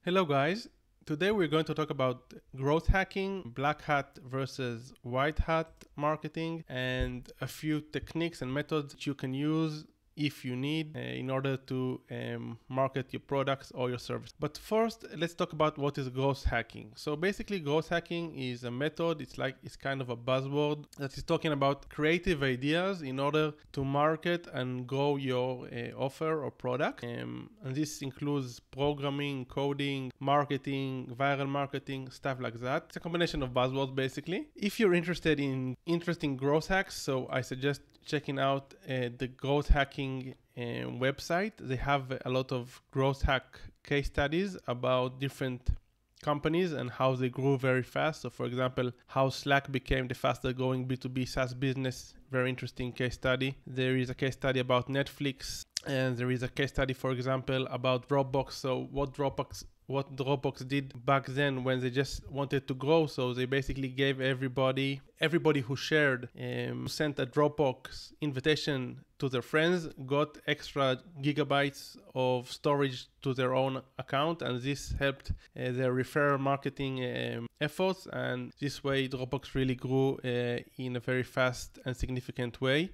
Hello guys, today we're going to talk about growth hacking, black hat versus white hat marketing, and a few techniques and methods that you can use if you need in order to market your products or your service. But first, let's talk about what is growth hacking. So basically, growth hacking is a method. It's kind of a buzzword that is talking about creative ideas in order to market and grow your offer or product. And this includes programming, coding, marketing, viral marketing, stuff like that. It's a combination of buzzwords basically. If you're interested in interesting growth hacks, so I suggest checking out the growth hacking website. They have a lot of growth hack case studies about different companies and how they grew very fast. So for example, how Slack became the fastest growing B2B SaaS business. Very interesting case study. There is a case study about Netflix, and there is a case study, for example, about Dropbox. So what Dropbox did back then when they just wanted to grow. So they basically gave everybody who shared sent a Dropbox invitation to their friends, got extra gigabytes of storage to their own account, and this helped their referral marketing efforts. And this way Dropbox really grew in a very fast and significant way.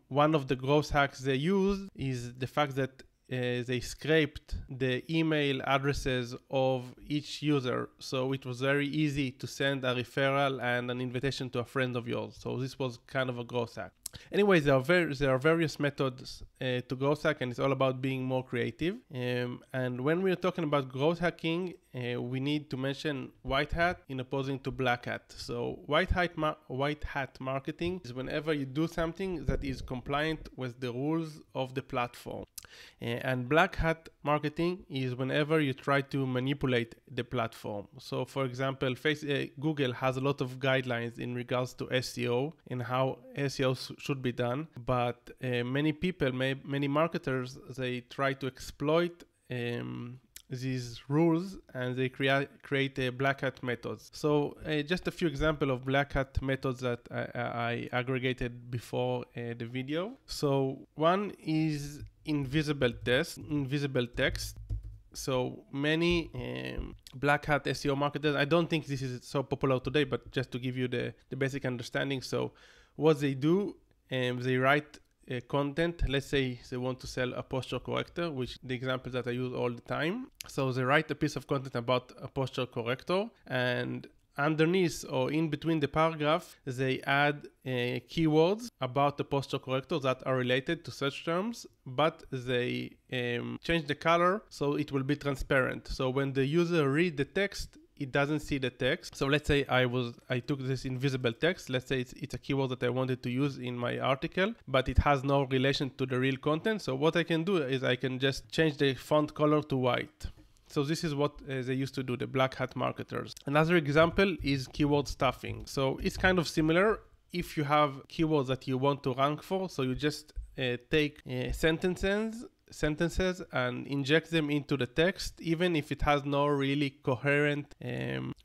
One of the growth hacks they used is the fact that they scraped the email addresses of each user, so it was very easy to send a referral and an invitation to a friend of yours. So this was kind of a growth hack. Anyways, there are various methods to growth hack, and it's all about being more creative. And when we're talking about growth hacking, we need to mention white hat in opposing to black hat. So white hat marketing is whenever you do something that is compliant with the rules of the platform. And black hat marketing is whenever you try to manipulate the platform. So for example, Google has a lot of guidelines in regards to SEO and how SEO should be done, but many marketers, they try to exploit these rules, and they create black hat methods. So just a few examples of black hat methods that I aggregated before the video. So one is invisible text. So many black hat SEO marketers, I don't think this is so popular today, but just to give you the basic understanding. So what they do, they write content. Let's say they want to sell a posture corrector, which the example that I use all the time. So they write a piece of content about a posture corrector, and underneath or in between the paragraph, they add keywords about the posture corrector that are related to search terms, but they change the color so it will be transparent. So when the user read the text, it doesn't see the text. So let's say I took this invisible text. Let's say it's a keyword that I wanted to use in my article, but it has no relation to the real content. So what I can do is I can just change the font color to white. So this is what they used to do, the black hat marketers. Another example is keyword stuffing. So it's kind of similar. If you have keywords that you want to rank for, so you just take sentences and inject them into the text, even if it has no really coherent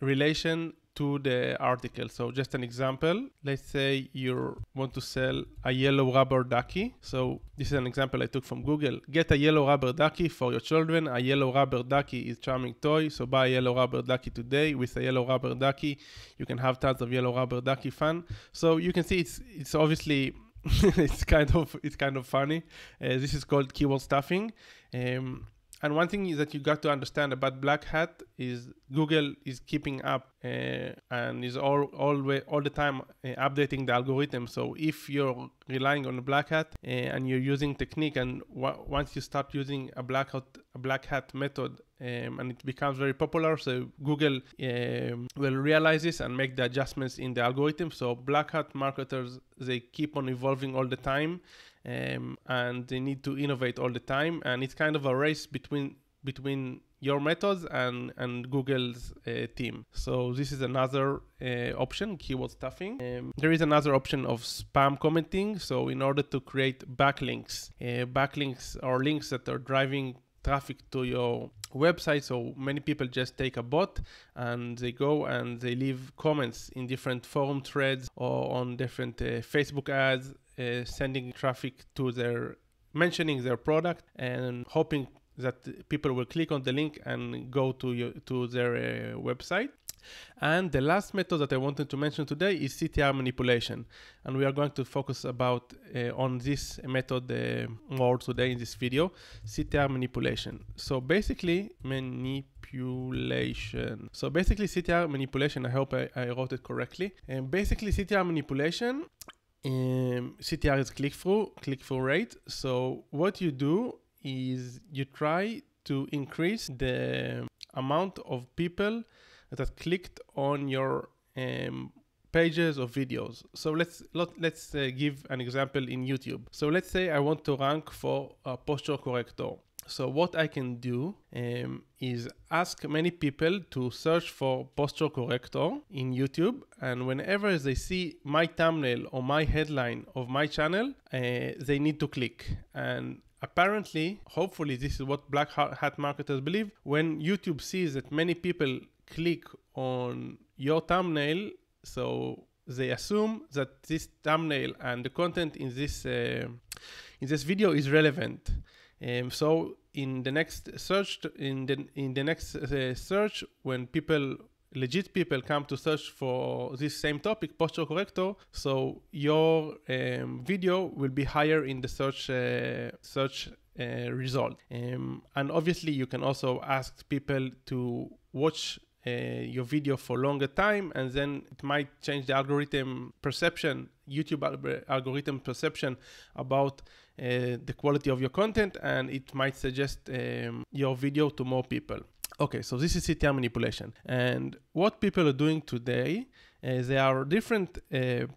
relation to the article. So just an example, let's say you want to sell a yellow rubber ducky. So this is an example I took from Google. Get a yellow rubber ducky for your children. A yellow rubber ducky is a charming toy. So buy a yellow rubber ducky today. With a yellow rubber ducky, you can have tons of yellow rubber ducky fun. So you can see it's obviously it's kind of funny. This is called keyword stuffing. And one thing that you got to understand about black hat is Google is keeping up and is all the time updating the algorithm. So if you're relying on a black hat and you're using technique, and once you start using a black hat method and it becomes very popular, so Google will realize this and make the adjustments in the algorithm. So black hat marketers, they keep on evolving all the time. And they need to innovate all the time, and it's kind of a race between your methods and Google's team. So this is another option, keyword stuffing. There is another option of spam commenting. So in order to create backlinks or links that are driving traffic to your website, so many people just take a bot and they go and they leave comments in different forum threads or on different Facebook ads, sending traffic to mentioning their product and hoping that people will click on the link and go to their website. And the last method that I wanted to mention today is Ctr manipulation, and we are going to focus on this method more today in this video. Ctr manipulation. So basically, Ctr manipulation. I hope I wrote it correctly. Basically, Ctr manipulation. Ctr is click-through rate. So what you do is you try to increase the amount of people that clicked on your pages or videos. So let's give an example in YouTube. So let's say I want to rank for a posture corrector. So what I can do is ask many people to search for posture corrector in YouTube, and whenever they see my thumbnail or my headline of my channel, they need to click. And apparently, hopefully this is what black hat marketers believe, when YouTube sees that many people click on your thumbnail, so they assume that this thumbnail and the content in this video is relevant. So in the next search, search, when legit people come to search for this same topic, posture corrector, so your video will be higher in the search result. And obviously, you can also ask people to watch your video for longer time, and then it might change the algorithm perception, YouTube algorithm perception about the quality of your content, and it might suggest your video to more people. Okay, so this is Ctr manipulation. And what people are doing today, there are different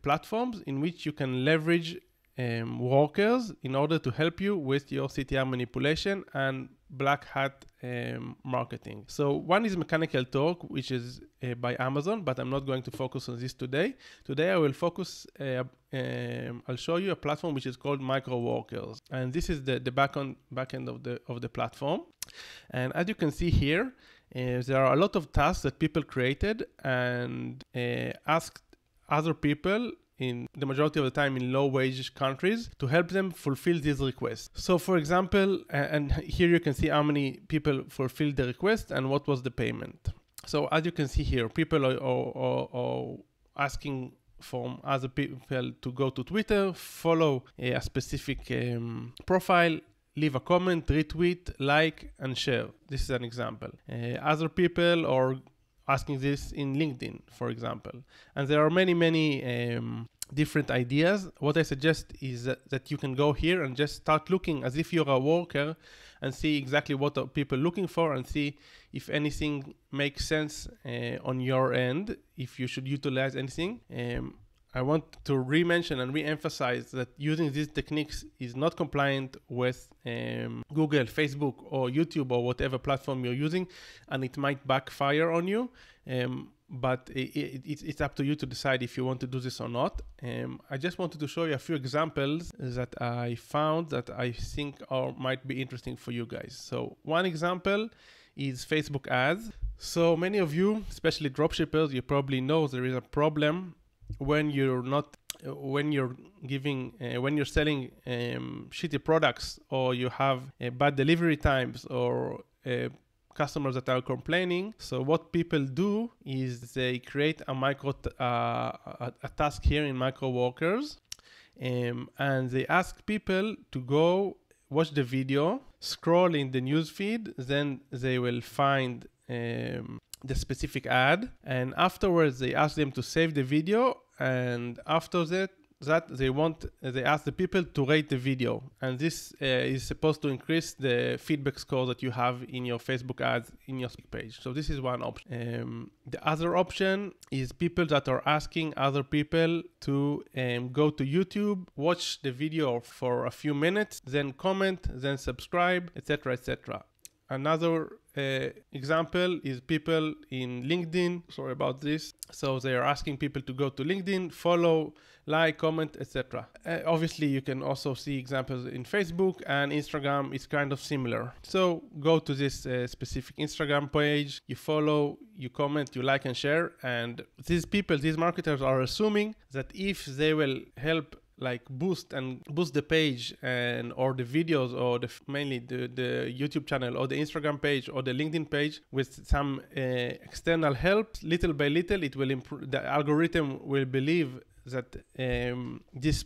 platforms in which you can leverage workers in order to help you with your Ctr manipulation and black hat marketing. So one is Mechanical Turk, which is by Amazon, but I'm not going to focus on this today. Today I will focus, I'll show you a platform which is called Micro Workers. And this is the back end of the platform. And as you can see here, there are a lot of tasks that people created and asked other people, in the majority of the time in low-wage countries, to help them fulfill these requests. So for example, and here you can see how many people fulfilled the request and what was the payment. So as you can see here, people are asking from other people to go to Twitter, follow a specific profile, leave a comment, retweet, like, and share. This is an example. Other people are asking this in LinkedIn, for example. And there are many different ideas. What I suggest is that you can go here and just start looking as if you're a worker and see exactly what are people looking for, and see if anything makes sense on your end, if you should utilize anything. I want to re-mention and re-emphasize that using these techniques is not compliant with Google, Facebook, or YouTube, or whatever platform you're using, and it might backfire on you. But it's up to you to decide if you want to do this or not. I just wanted to show you a few examples that I found that I think might be interesting for you guys. So one example is Facebook ads. So many of you, especially dropshippers, you probably know there is a problem when you're selling shitty products, or you have bad delivery times, or customers that are complaining. So what people do is they create a task here in Micro Workers, and they ask people to go watch the video, scroll in the news feed, then they will find the specific ad, and afterwards they ask them to save the video, and after that they ask the people to rate the video, and this is supposed to increase the feedback score that you have in your Facebook ads in your page. So this is one option. The other option is people that are asking other people to go to YouTube, watch the video for a few minutes, then comment, then subscribe, etc., etc. Another example is people in LinkedIn. Sorry about this. So they are asking people to go to LinkedIn, follow, like, comment, etc. Obviously, you can also see examples in Facebook and Instagram. It's kind of similar. So go to this specific Instagram page, you follow, you comment, you like and share. And these marketers are assuming that if they will help like boost the page and or the videos or mainly the YouTube channel or the Instagram page or the LinkedIn page with some external help, little by little it will improve. The algorithm will believe that these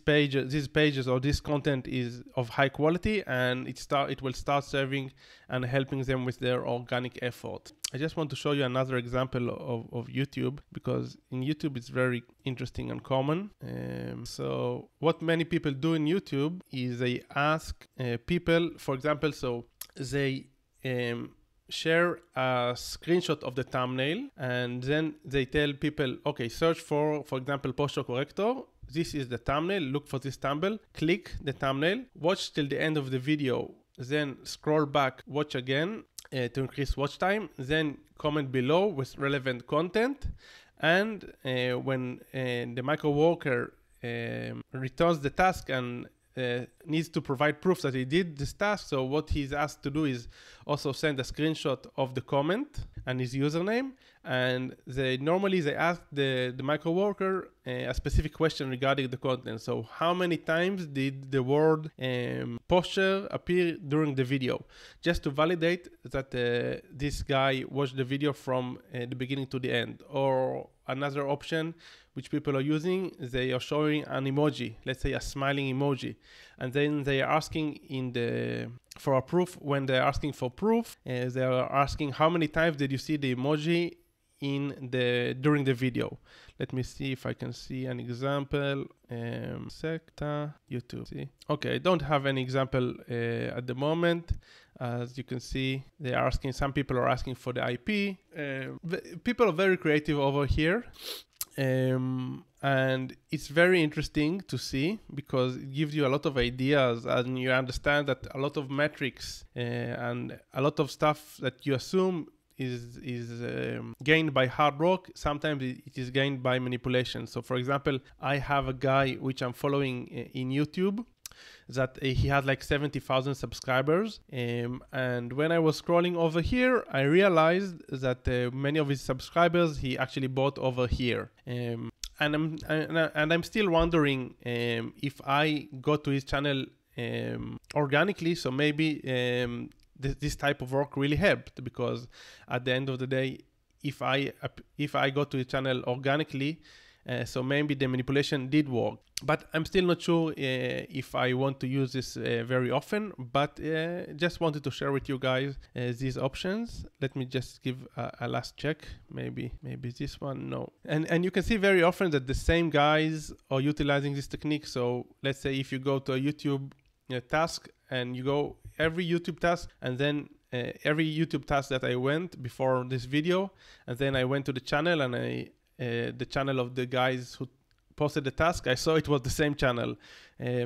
pages or this content is of high quality, and it will start serving and helping them with their organic effort. I just want to show you another example of YouTube, because in YouTube it's very interesting and common. So what many people do in YouTube is they ask people, for example, so they share a screenshot of the thumbnail, and then they tell people, okay, search for example, posture corrector. This is the thumbnail. Look for this thumbnail. Click the thumbnail. Watch till the end of the video. Then scroll back. Watch again to increase watch time. Then comment below with relevant content. And when the micro worker returns the task and needs to provide proof that he did this task, so what he's asked to do is also send a screenshot of the comment and his username, and they ask the micro worker a specific question regarding the content. So how many times did the word posture appear during the video, just to validate that this guy watched the video from the beginning to the end. Or another option which people are using, they are showing an emoji, let's say a smiling emoji, and then they are asking for a proof. When they're asking for proof, they are asking how many times did you see the emoji during the video. Let me see if I can see an example. Ctr YouTube. See? Okay, I don't have any example at the moment. As you can see, some people are asking for the IP. People are very creative over here. And it's very interesting to see, because it gives you a lot of ideas, and you understand that a lot of metrics and a lot of stuff that you assume is gained by hard work, sometimes it is gained by manipulation. So for example, I have a guy which I'm following in YouTube that he had like 70,000 subscribers, and when I was scrolling over here, I realized that many of his subscribers he actually bought over here, and I'm still wondering if I go to his channel organically, so maybe this type of work really helped, because at the end of the day, if I go to his channel organically, so maybe the manipulation did work. But I'm still not sure if I want to use this very often, but just wanted to share with you guys these options. Let me just give a last check. Maybe this one, no. And you can see very often that the same guys are utilizing this technique. So let's say if you go to a YouTube task and you go every YouTube task, and then every YouTube task that I went before this video, and then I went to the channel, and the channel of the guys who posted the task, I saw it was the same channel.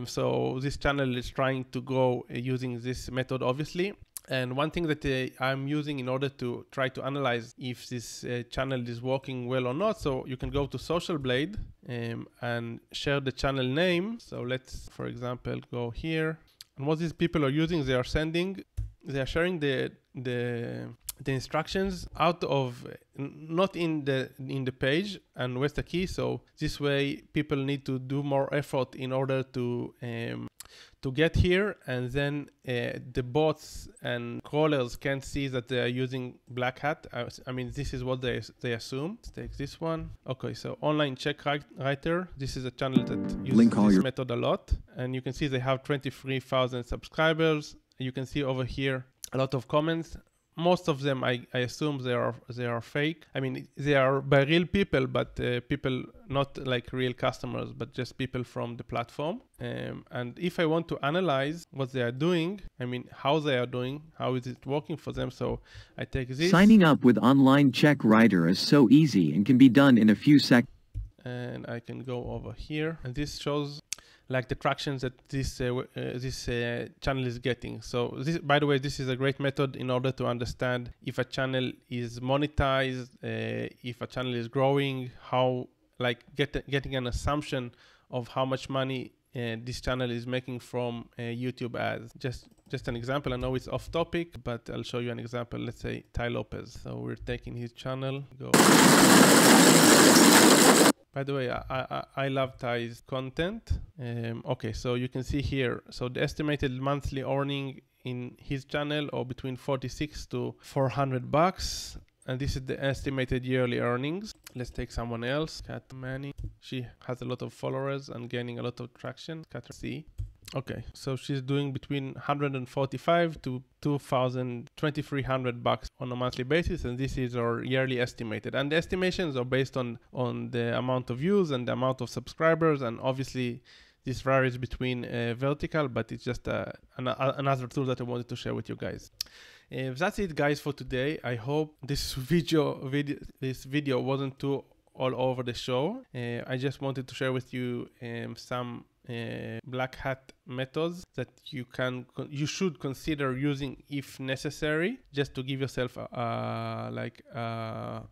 So this channel is trying to grow using this method, obviously. And one thing that I'm using in order to try to analyze if this channel is working well or not, so you can go to Social Blade and share the channel name. So let's, for example, go here. And what these people are using, they are sharing the instructions out of, not in the page, and with the key. So this way people need to do more effort in order to get here, and then the bots and crawlers can't see that they are using Black Hat. I mean, this is what they assume. Let's take this one. Okay, so Online Check Writer. This is a channel that uses this method a lot, and you can see they have 23,000 subscribers. You can see over here a lot of comments. Most of them, I assume they are fake. I mean, they are by real people, but people not like real customers, but just people from the platform. And if I want to analyze what they are doing, I mean, how they are doing, how is it working for them? So I take this. Signing up with Online Check Writer is so easy and can be done in a few seconds. And I can go over here, and this shows like the tractions that this channel is getting. So this, by the way, this is a great method in order to understand if a channel is monetized, if a channel is growing, how, like getting an assumption of how much money this channel is making from YouTube ads. Just an example. I know it's off topic, but I'll show you an example. Let's say Ty Lopez. So we're taking his channel. Go. By the way, I love Ty's content. Okay, so you can see here, so the estimated monthly earning in his channel or between 46 to $400, and this is the estimated yearly earnings. Let's take someone else, Ctr Manny. She has a lot of followers and gaining a lot of traction. Ctr C. Okay, so she's doing between 145 to $2,300 on a monthly basis, and this is our yearly estimated. And the estimations are based on the amount of views and the amount of subscribers, and obviously this varies between vertical, but it's just another tool that I wanted to share with you guys. That's it, guys, for today. I hope this video wasn't too all over the show. I just wanted to share with you some black hat methods that you should consider using if necessary, just to give yourself a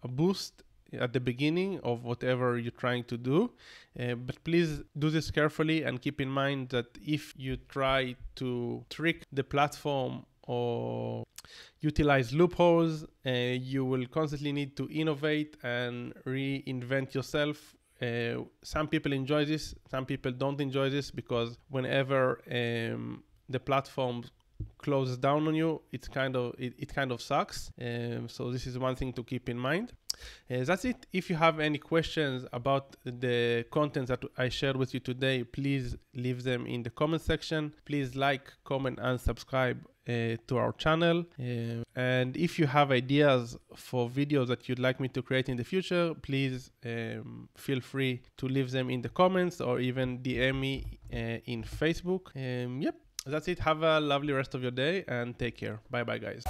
boost at the beginning of whatever you're trying to do. But please do this carefully and keep in mind that if you try to trick the platform or utilize loopholes, you will constantly need to innovate and reinvent yourself. Some people enjoy this, some people don't enjoy this, because whenever the platform closes down on you, it kind of sucks. So this is one thing to keep in mind. That's it. If you have any questions about the content that I shared with you today, please leave them in the comment section. Please like, comment, and subscribe to our channel. And if you have ideas for videos that you'd like me to create in the future, please feel free to leave them in the comments or even DM me in Facebook. Yep, that's it. Have a lovely rest of your day and take care. Bye bye, guys.